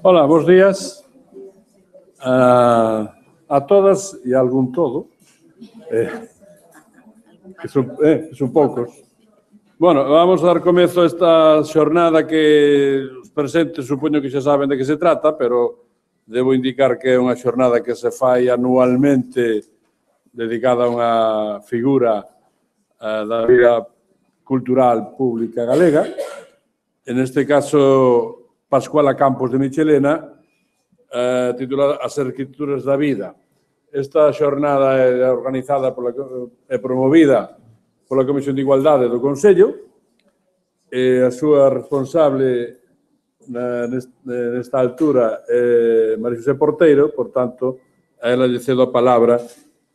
Hola, bons días a todas e a algún todo, que son poucos. Bueno, vamos a dar comezo a esta xornada que os presentes supoño que xa saben de que se trata, pero debo indicar que é unha xornada que se fai anualmente dedicada a unha figura da vida cultural pública galega. En este caso, Pascuala Campos de Michelena, titulada As Arquitecturas da Vida. Esta xornada é organizada e promovida pola Comisión de Igualdade do Consello e a súa responsable nesta altura é María José Porteiro, por tanto, a ela lle cedo a palabra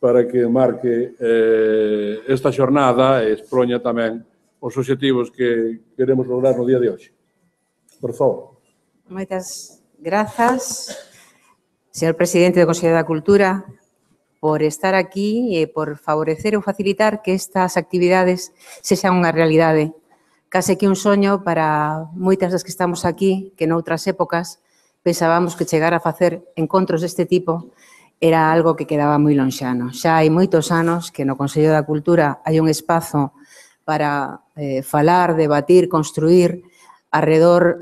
para que marque esta xornada e expoña tamén os obxectivos que queremos lograr no día de hoxe. Por favor. Moitas grazas, señor presidente do Consello da Cultura, por estar aquí e por favorecer ou facilitar que estas actividades sexan unha realidade. Case que un soño para moitas das que estamos aquí, que noutras épocas pensábamos que chegar a facer encontros deste tipo era algo que quedaba moi lonxano. Xa hai moitos anos que no Consello da Cultura hai un espazo para falar, debatir, construir arredor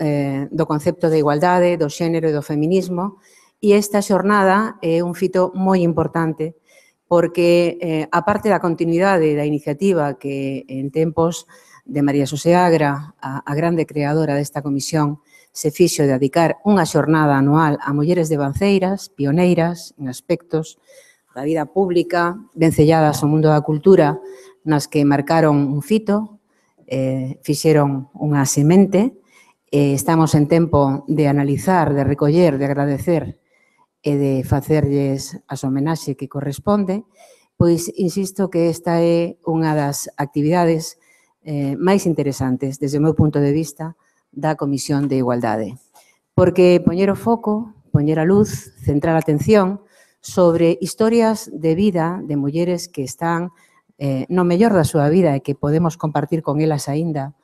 do concepto de igualdade, do xénero e do feminismo, e esta xornada é un fito moi importante porque, a parte da continuidade da iniciativa que en tempos de María Xosé Agra, a grande creadora desta comisión, se fixo de dedicar unha xornada anual a mulleres devanceiras, pioneiras en aspectos da vida pública, vencelladas ao mundo da cultura, nas que marcaron un fito, fixeron unha semente. Estamos en tempo de analizar, de recoller, de agradecer e de facerlles as homenaxe que corresponde, pois insisto que esta é unha das actividades máis interesantes, desde o meu punto de vista, da Comisión de Igualdade. Porque poñer o foco, poñer a luz, centrar a atención sobre historias de vida de mulleres que están no mellor da súa vida e que podemos compartir con elas aínda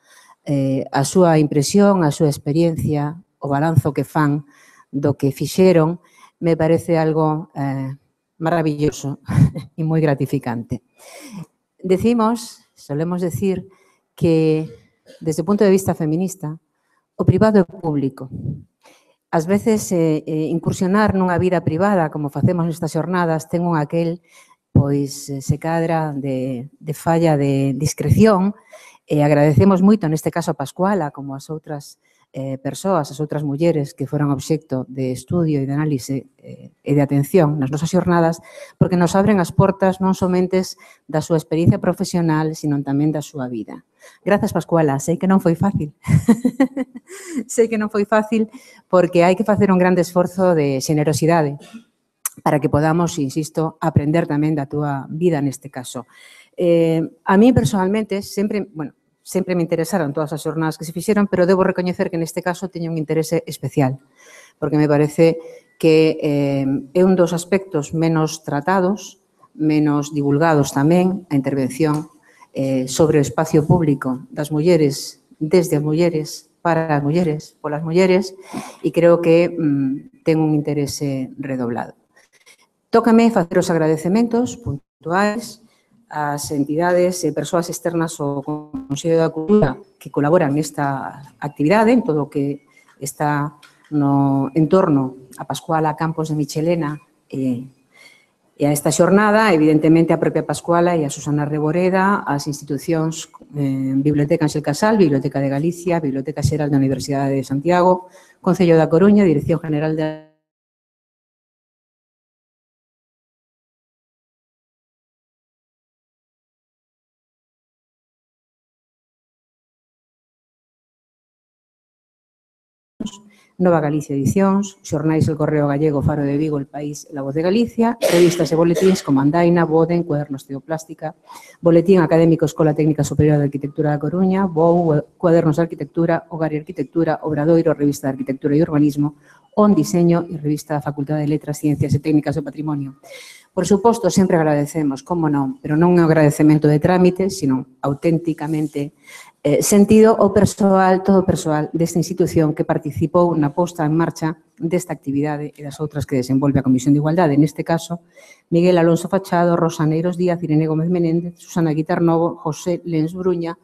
a súa impresión, a súa experiencia, o balanzo que fan do que fixeron, me parece algo maravilloso e moi gratificante. Solemos decir que, desde o punto de vista feminista, o privado é público. Ás veces, incursionar nunha vida privada, como facemos nestas xornadas, ten un aquel, pois, se cadra de falla de discreción, e agradecemos moito, neste caso, a Pascuala, como as outras persoas, as outras mulleres que foran obxecto de estudio e de análise e de atención nas nosas xornadas, porque nos abren as portas non somentes da súa experiencia profesional, sino tamén da súa vida. Grazas, Pascuala, sei que non foi fácil. Sei que non foi fácil porque hai que facer un grande esforzo de xenerosidade para que podamos, insisto, aprender tamén da túa vida neste caso. A mí, personalmente, sempre me interesaron todas as xornadas que se fixeron, pero debo recoñecer que neste caso teño un interese especial, porque me parece que é un dos aspectos menos tratados, menos divulgados tamén, a intervención sobre o espacio público das mulleres, desde as mulleres, para as mulleres, polas mulleres, e creo que ten un interese redoblado. Tócame facer os agradecementos puntuais as entidades e persoas externas ao Consello da Cultura que colaboran nesta actividade, en todo o que está no entorno a Pascuala Campos de Michelena e a esta xornada, evidentemente a propia Pascuala e a Susana Reboreda, as institucións Biblioteca Ángel Casal, Biblioteca de Galicia, Biblioteca Xeral da Universidade de Santiago, Concello da Coruña, Dirección General de Nova Galicia Edicións, xornais El Correo Gallego, Faro de Vigo, El País, La Voz de Galicia, revistas e boletíns como Andaina, Boden, Cuadernos Teoplástica, Boletín Académico Escola Técnica Superior de Arquitectura da Coruña, BOU, Cuadernos de Arquitectura, Hogar e Arquitectura, Obradoiro, Revista de Arquitectura e Urbanismo, On Diseño e Revista da Facultade de Letras, Ciencias e Técnicas do Patrimonio. Por suposto, sempre agradecemos, como non, pero non é un agradecemento de trámite, sino auténticamente sentido o persoal, todo o persoal desta institución que participou na posta en marcha desta actividade e das outras que desenvolve a Comisión de Igualdade. Neste caso, Miguel Alonso Fachado, Rosa Neiros Díaz, Irene Gómez Menéndez, Susana Guitarnovo, José Lens Bruña,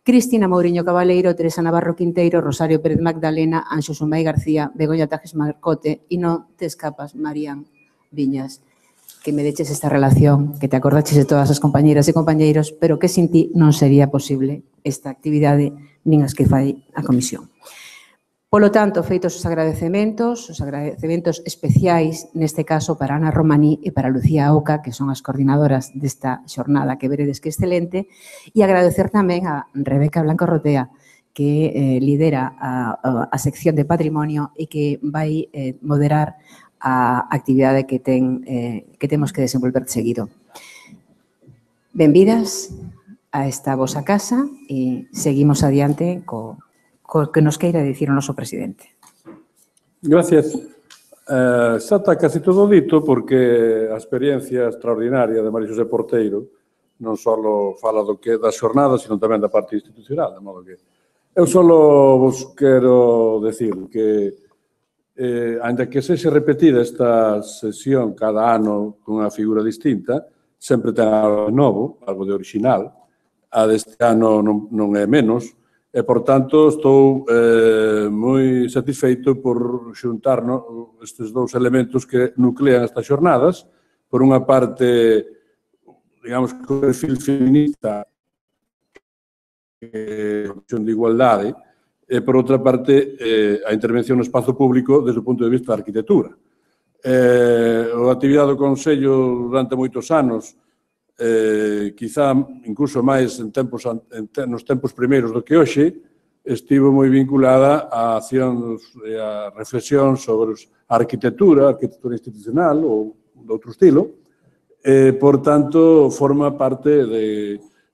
Cristina Mouriño Cabaleiro, Teresa Navarro Quinteiro, Rosario Pérez Magdalena, Anxo Sumai García, Begoña Tajes Marcote e non te escapas, Marían Viñas, que me deches esta relación, que te acordaches de todas as compañeiras e compañeiros, pero que sin ti non sería posible esta actividade nin as que fai a Comisión. Polo tanto, feitos os agradecementos especiais, neste caso para Ana Romaní e para Lucía Oca, que son as coordinadoras desta xornada que veredes que excelente, e agradecer tamén a Rebeca Blanco Rotea, que lidera a sección de Patrimonio e que vai moderar a actividade que temos que desenvolver de seguido. Benvidas a esta vosa casa e seguimos adiante co que nos queira dicir o noso presidente. Gracias. Xa está casi todo dito porque a experiencia extraordinaria de María Xosé Porteiro non só fala do que das xornadas, sino tamén da parte institucional, de modo que eu só vos quero decir que ainda que sexa repetida esta sesión cada ano con unha figura distinta, sempre ten algo novo, algo de original. A deste ano non é menos, e, por tanto, estou moi satisfeito por xuntar estes dous elementos que nuclean estas xornadas. Por unha parte, digamos, o perfil feminista a Comisión de Igualdade, e, por outra parte, a intervención no espazo público desde o punto de vista da arquitectura. A actividade do Consello durante moitos anos, quizá incluso máis nos tempos primeiros do que hoxe, estivo moi vinculada a accións e a reflexión sobre a arquitectura institucional ou de outro estilo, por tanto, forma parte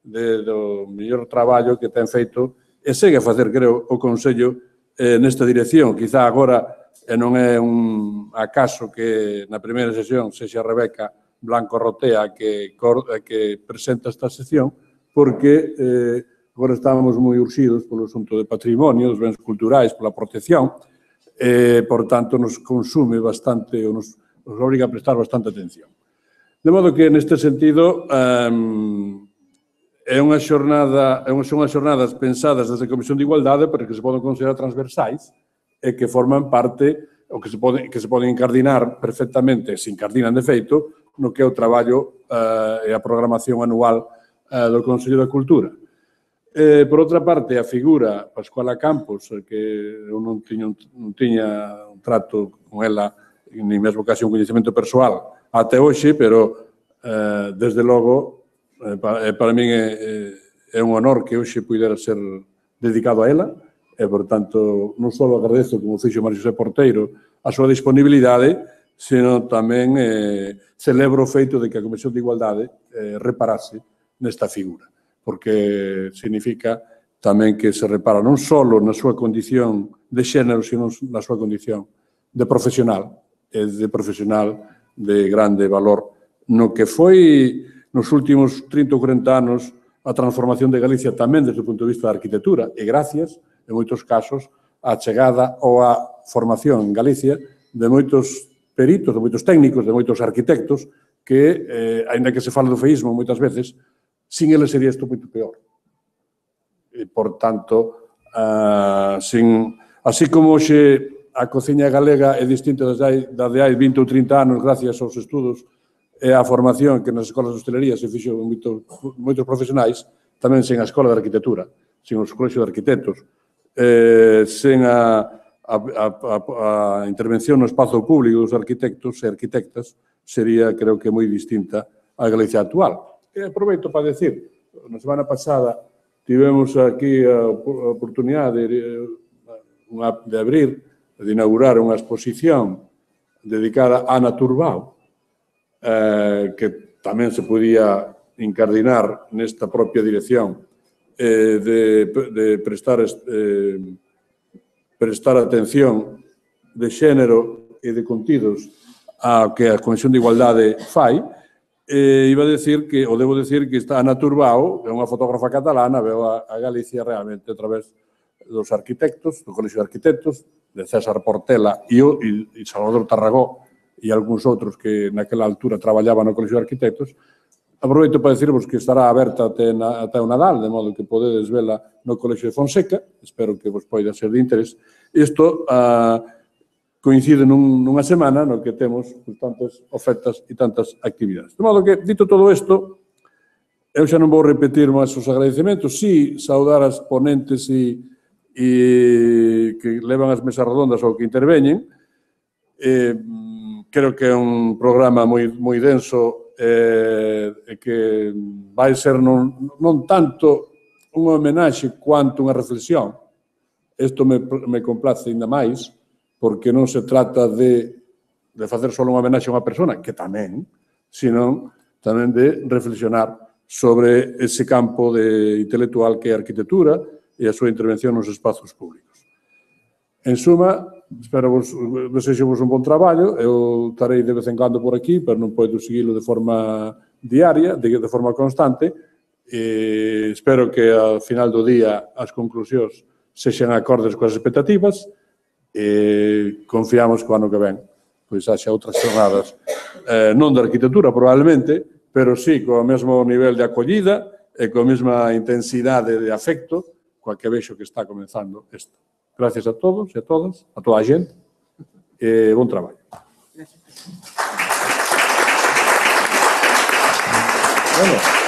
do mellor traballo que ten feito e segue a facer, creo, o Consello nesta dirección. Quizá agora non é un acaso que na primeira sesión sexa Rebeca Blanco Rotea que presenta esta sesión, porque agora estábamos moi urxidos polo asunto de patrimonio, dos bens culturais, pola protección, por tanto, nos consume bastante, ou nos obriga a prestar bastante atención. De modo que, neste sentido, son unhas xornadas pensadas desde a Comisión de Igualdade para que se poden considerar transversais e que forman parte, ou que se poden incardinar perfectamente, se incardinan de feito, no que é o traballo e a programación anual do Consello da Cultura. Por outra parte, a figura Pascuala Campos, que eu non tiña un trato con ela, ni mesmo casi un coñecemento persoal até hoxe, pero desde logo, para min é un honor que hoxe pudera ser dedicado a ela, e, por tanto, non só agradezo, como fixo María Xosé Porteiro, a súa disponibilidade, sino tamén celebro o feito de que a Comisión de Igualdade reparase nesta figura, porque significa tamén que se repara non só na súa condición de xénero, sino na súa condición de profesional, e de profesional de grande valor, no que foi nos últimos 30 ou 40 anos a transformación de Galicia tamén desde o punto de vista da arquitectura, e gracias, en moitos casos, á chegada ou á formación en Galicia de moitos peritos, de moitos técnicos, de moitos arquitectos que, aínda que se fala do feísmo moitas veces, sin eles sería isto moito peor. E, por tanto, así como hoxe a cociña galega é distinta da de hai 20 ou 30 anos gracias aos estudos e á formación que nas escolas de hostelería se fixo moitos profesionais, tamén sen a escola de arquitectura, sen os colexios de arquitectos, sen a intervención no espazo público dos arquitectos e arquitectas sería, creo que, moi distinta á Galicia actual. E aproveito para decir, na semana pasada tivemos aquí a oportunidade de abrir, de inaugurar unha exposición dedicada a Ana Turbao, que tamén se podía incardinar nesta propia dirección de prestar atención de xénero e de contidos ao que a Comisión de Igualdade fai. Iba a decir que, ou debo decir que está Ana Turbao, é unha fotógrafa catalana, veo a Galicia realmente a través dos arquitectos, do Colexio de Arquitectos, de César Portela e Salvador Tarragó e algúns outros que naquela altura traballaban no Colexio de Arquitectos. Aproveito para dicirvos que estará aberta até o Nadal, de modo que podedes vela no Colexio de Fonseca. Espero que vos poida ser de interés. Isto coincide nunha semana no que temos tantas ofertas e tantas actividades. De modo que, dito todo isto, eu xa non vou repetir máis os agradecementos, si saudar as ponentes e que levan as mesas redondas ou que interveñen. Creo que é un programa moi denso e que vai ser non tanto unha homenaxe quanto unha reflexión. Isto me complace ainda máis, porque non se trata de facer só unha homenaxe a unha persona, que tamén, sino tamén de reflexionar sobre ese campo intelectual que é a arquitectura e a súa intervención nos espazos públicos. En suma, desexo-vos un bon traballo. Eu estarei de vez en cando por aquí, pero non podo seguilo de forma diaria, de forma constante. Espero que ao final do día as conclusións sexan acordes coas expectativas. Confiamos que o ano que ven pois haxa outras xornadas, non de arquitectura probablemente, pero sí co mesmo nivel de acollida e coa mesma intensidade de afecto coa que vexo que está comenzando isto. Gracias a todos e a todas, a toda a xente, e bon traballo. Gracias. Bueno.